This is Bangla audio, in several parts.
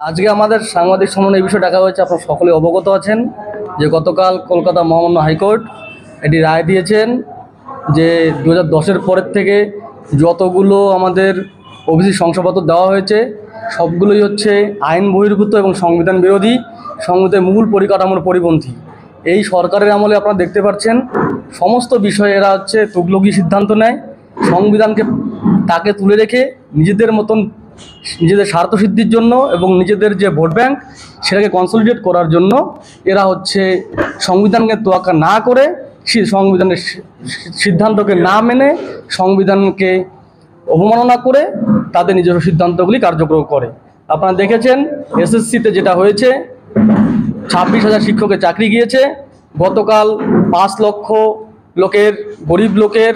আজকে আমাদের সাংবাদিক সম্মেলনে এই বিষয়ে ডাকা হয়েছে। আপনারা সকলে অবগত আছেন যে গতকাল কলকাতা মহামান্য হাইকোর্ট এটি রায় দিয়েছেন যে 2010-এর পরের থেকে যতগুলো আমাদের ওবিসি শংসাপত্র দেওয়া হয়েছে সবগুলোই হচ্ছে আইন বহির্ভূত এবং সংবিধান বিরোধী, সংবিধানের মূল পরিকাঠামোর পরিপন্থী। এই সরকারের আমলে আপনারা দেখতে পাচ্ছেন সমস্ত বিষয়ে এরা হচ্ছে তুগলকি সিদ্ধান্ত নেয়, সংবিধানকে তাকে তুলে রেখে নিজেদের মতন নিজেদের স্বার্থসিদ্ধির জন্য এবং নিজেদের যে ভোট ব্যাংক সেটাকে কনসলিডেট করার জন্য এরা হচ্ছে সংবিধানকে তোয়াক্কা না করে, সংবিধানের সিদ্ধান্তকে না মেনে, সংবিধানকে অবমাননা করে তাদের নিজস্ব সিদ্ধান্তগুলি কার্যকর করে। আপনারা দেখেছেন এসএসসিতে যেটা হয়েছে, 26,000 শিক্ষকের চাকরি গিয়েছে। গতকাল 5 লক্ষ লোকের, গরিব লোকের,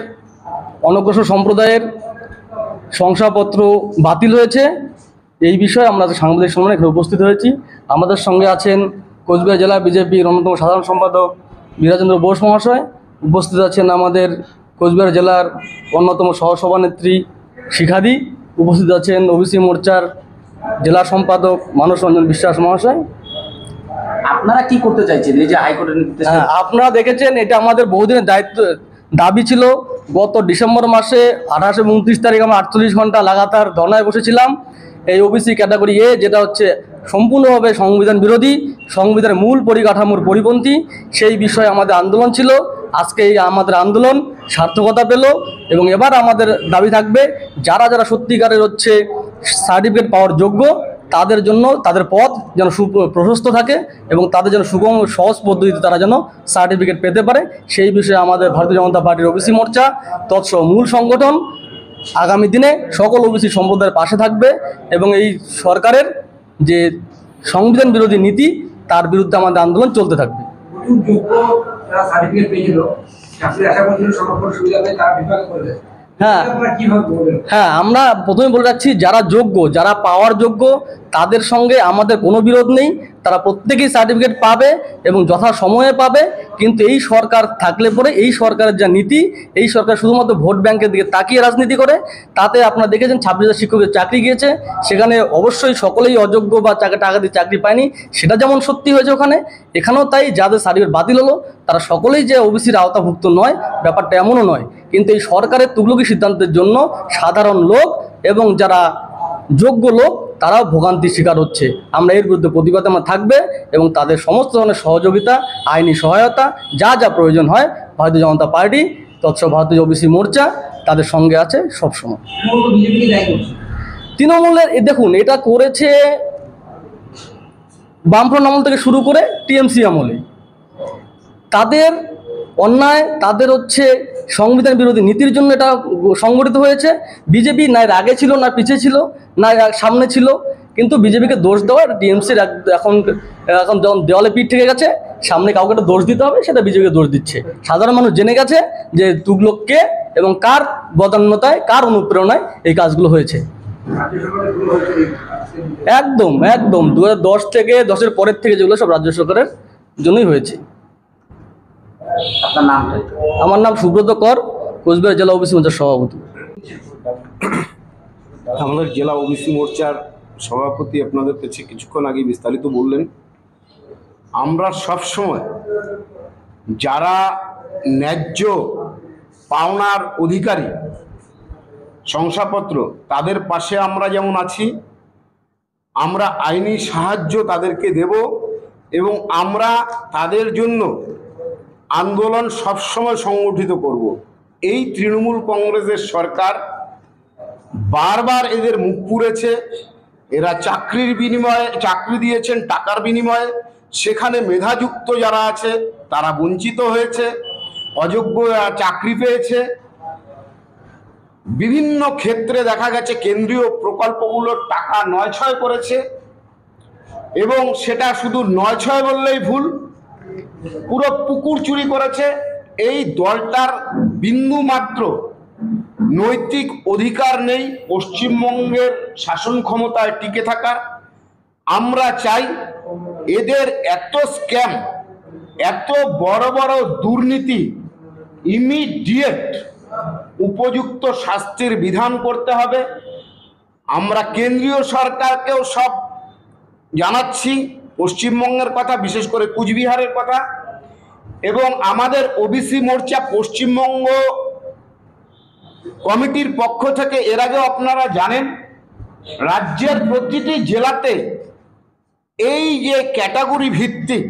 অনগ্রসর সম্প্রদায়ের শংসাপত্র বাতিল হয়েছে। এই বিষয়ে আমরা সাংবাদিক সম্মেলনে এখানে উপস্থিত হয়েছি। আমাদের সঙ্গে আছেন কোচবিহার জেলা বিজেপির অন্যতম সাধারণ সম্পাদক বীরাজেন্দ্র বোস মহাশয়, উপস্থিত আছেন আমাদের কোচবিহার জেলার অন্যতম সহসভানেত্রী শিখাদি, উপস্থিত আছেন ওবিসি মোর্চার জেলা সম্পাদক মানস রঞ্জন বিশ্বাস মহাশয়। আপনারা কি করতে চাইছেন এই যে হাইকোর্টের নির্দেশ? আপনারা দেখেছেন এটা আমাদের বহুদিনের দাবি ছিল। গত ডিসেম্বর মাসে 28 এবং 29 তারিখ আমরা 48 ঘন্টা লাগাতার ধর্নায় বসেছিলাম। এই ওবিসি ক্যাটাগরি এ, যেটা হচ্ছে সম্পূর্ণভাবে সংবিধান বিরোধী, সংবিধানের মূল পরিকাঠামোর পরিপন্থী, সেই বিষয়ে আমাদের আন্দোলন ছিল। আজকে এই আমাদের আন্দোলন সার্থকতা পেল এবং এবার আমাদের দাবি থাকবে যারা যারা সত্যিকারের হচ্ছে সার্টিফিকেট পাওয়ার যোগ্য তাদের জন্য তাদের পথ যেন প্রশস্ত থাকে এবং তাদের যেন সুগম সহজ পদ্ধতিতে তারা যেন সার্টিফিকেট পেতে পারে। সেই বিষয়ে আমাদের ভারতীয় জনতা পার্টির ওবিসি মোর্চা তৎসহ মূল সংগঠন আগামী দিনে সকল ওবিসি সম্প্রদায়ের পাশে থাকবে এবং এই সরকারের যে সংবিধান বিরোধী নীতি তার বিরুদ্ধে আমাদের আন্দোলন চলতে থাকবে। হ্যাঁ, আমরা প্রথমে বলে রাখছি যারা যোগ্য, যারা পাওয়ার যোগ্য তাদের সঙ্গে আমাদের কোনো বিরোধ নেই। তারা প্রত্যেকেই সার্টিফিকেট পাবে এবং যথা সময়ে পাবে। কিন্তু এই সরকার থাকলে পরে এই সরকারের যা নীতি, এই সরকার শুধুমাত্র ভোট ব্যাংকের দিকে তাকিয়ে রাজনীতি করে। তাতে আপনারা দেখেছেন 26,000 শিক্ষকের চাকরি গিয়েছে, সেখানে অবশ্যই সকলেই অযোগ্য বা টাকা দিয়ে চাকরি পায়নি, সেটা যেমন সত্যি হয়েছে ওখানে, এখানেও তাই। যাদের সার্টিফিকেট বাতিল হলো তারা সকলেই যে ওবিসির আওতাভুক্ত নয়, ব্যাপারটা এমনও নয়। কিন্তু এই সরকারের তুগলকি সিদ্ধান্তের জন্য সাধারণ লোক এবং যারা যোগ্য লোক তারাও ভোগান্তির শিকার হচ্ছে। আমরা এর বিরুদ্ধে প্রতিবাদে আমরা থাকবে এবং তাদের সমস্ত ধরনের সহযোগিতা, আইনি সহায়তা যা যা প্রয়োজন হয় ভারতীয় জনতা পার্টি তৎসহ ভারতীয় ওবিসি মোর্চা তাদের সঙ্গে আছে সবসময়। তৃণমূলের দেখুন, এটা করেছে বামফ্রন্ট আমল থেকে শুরু করে টিএমসি আমলে। তাদের অন্যায়, তাদের হচ্ছে সংবিধান বিরোধী নীতির জন্য এটা সংগঠিত হয়েছে। বিজেপি না এর আগে ছিল, না পিছিয়ে ছিল, না সামনে ছিল। কিন্তু বিজেপিকে দোষ দেওয়ার টিএমসির এখন যখন দেওয়ালে পিঠ থেকে গেছে, সামনে কাউকে একটা দোষ দিতে হবে, সেটা বিজেপিকে দোষ দিচ্ছে। সাধারণ মানুষ জেনে গেছে যে তুগলককে এবং কার বদান্যতায়, কার অনুপ্রেরণায় এই কাজগুলো হয়েছে। একদম একদম 2010 থেকে 10-এর পরের থেকে যেগুলো সব রাজ্য সরকারের জন্যই হয়েছে। আপনার নাম? আমার নাম সুব্রত কর, কোচবিহার জেলা ওবিসি মোর্চার সভাপতি। আমাদের জেলা ওবিসি মোর্চার সভাপতি আপনাদের কাছে কিছুক্ষণ আগে বিস্তারিত বললেন। আমরা সবসময় যারা ন্যায্য পাওনার অধিকারী শংসাপত্র তাদের পাশে আমরা যেমন আছি, আমরা আইনি সাহায্য তাদেরকে দেব এবং আমরা তাদের জন্য আন্দোলন সবসময় সংগঠিত করব। এই তৃণমূল কংগ্রেসের সরকার বারবার এদের মুখ পুড়েছে। এরা চাকরির বিনিময়ে চাকরি দিয়েছেন, টাকার বিনিময়ে, সেখানে মেধাযুক্ত যারা আছে তারা বঞ্চিত হয়েছে, অযোগ্য চাকরি পেয়েছে। বিভিন্ন ক্ষেত্রে দেখা গেছে কেন্দ্রীয় প্রকল্পগুলোর টাকা নয়-ছয় করেছে এবং সেটা শুধু নয়-ছয় বললেই ভুল, পুরো পুকুর চুরি করেছে। এই দলটার বিন্দু মাত্র নৈতিক অধিকার নেই পশ্চিমবঙ্গের শাসন ক্ষমতায় টিকে থাকার। আমরা চাই এদের এত স্ক্যাম, এত বড় বড় দুর্নীতি ইমিডিয়েট উপযুক্ত শাস্তির বিধান করতে হবে। আমরা কেন্দ্রীয় সরকারকেও সব জানাচ্ছি পশ্চিমবঙ্গের কথা, বিশেষ করে কুচবিহারের কথা। এবং আমাদের ওবিসি মোর্চা পশ্চিমবঙ্গ কমিটির পক্ষ থেকে এর আগেও আপনারা জানেন, রাজ্যের প্রতিটি জেলাতে এই যে ক্যাটাগরি ভিত্তিক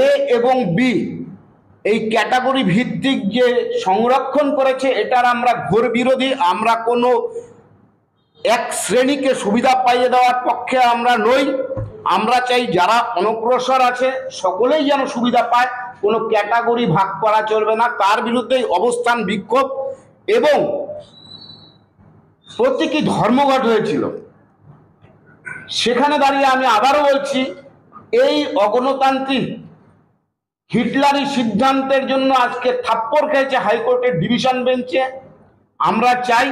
এ এবং বি, এই ক্যাটাগরি ভিত্তিক যে সংরক্ষণ করেছে, এটার আমরা ঘোর বিরোধী। আমরা কোনো এক শ্রেণীকে সুবিধা পাইয়ে দেওয়ার পক্ষে আমরা নই। আমরা চাই যারা অনগ্রসর আছে সকলেই যেন সুবিধা পায়, কোনো ক্যাটাগরি ভাগ করা চলবে না। তার বিরুদ্ধেই অবস্থান, বিক্ষোভ। এবং প্রতীকী ধর্মঘট হয়েছিল, সেখানে দাঁড়িয়ে আমি আবারও বলছি, এই অগণতান্ত্রিক হিটলারি সিদ্ধান্তের জন্য আজকে থাপ্পড় খেয়েছে হাইকোর্টের ডিভিশন বেঞ্চে। আমরা চাই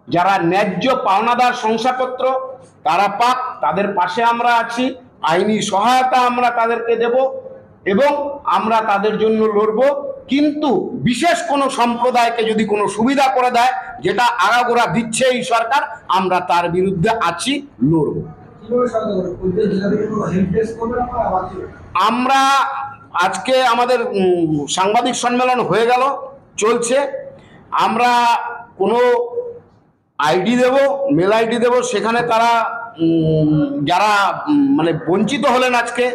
যারা ন্যায্য পাওনাদার শংসাপত্র তারা পাক, তাদের পাশে আমরা আছি। আইনি সহায়তা আমরা তাদেরকে দেব এবং আমরা তাদের জন্য লড়ব। কিন্তু বিশেষ কোনো সম্প্রদায়কে যদি কোনো সুবিধা করে দেয়, যেটা আগাগোড়া দিচ্ছে এই সরকার, আমরা তার বিরুদ্ধে আছি, লড়ব। আমরা আজকে আমাদের সাংবাদিক সম্মেলন হয়ে গেল, চলছে। আমরা কোনো আইডি দেব, মেল আইডি দেব, সেখানে তারা যারা মানে বঞ্চিত হলেন আজকে,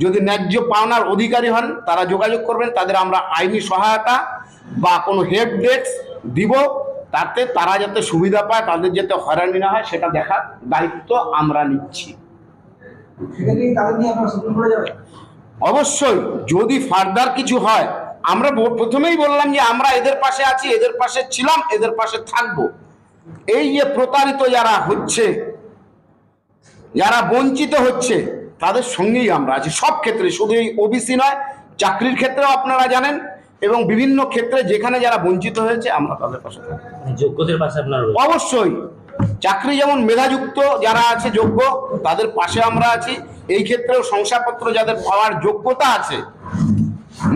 যদি ন্যায্য পাওনার অধিকারী হন, তারা যোগাযোগ করবেন। তাদের আমরা আইনি সহায়তা বা কোনো হেল্প ডেস্ক দিব, তাতে তারা যাতে সুবিধা পায়, তাদের যাতে হয়রানি না হয়, সেটা দেখার দায়িত্ব আমরা নিচ্ছি। অবশ্যই যদি ফার্দার কিছু হয়, আমরা প্রথমেই বললাম যে আমরা এদের পাশে আছি, এদের পাশে ছিলাম, এদের পাশে থাকবো। এই যে প্রতারিত যারা হচ্ছে, যারা বঞ্চিত হচ্ছে, তাদের সঙ্গেই আমরা আছি সব ক্ষেত্রে। শুধু এই ওবিসি নয়, চাকরির ক্ষেত্রেও আপনারা জানেন, এবং বিভিন্ন ক্ষেত্রে যেখানে যারা বঞ্চিত হয়েছে, আমরা তাদের পাশে থাকি। যোগ্যদের পাশে আপনার অবশ্যই চাকরি যেমন মেধাযুক্ত যারা আছে, যোগ্য, তাদের পাশে আমরা আছি। এই ক্ষেত্রেও শংসাপত্র যাদের পাওয়ার যোগ্যতা আছে,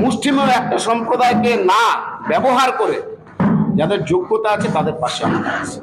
মুষ্টিমেয় একটা সম্প্রদায়কে না ব্যবহার করে যাদের যোগ্যতা আছে, তাদের পাশে আমরা আছি।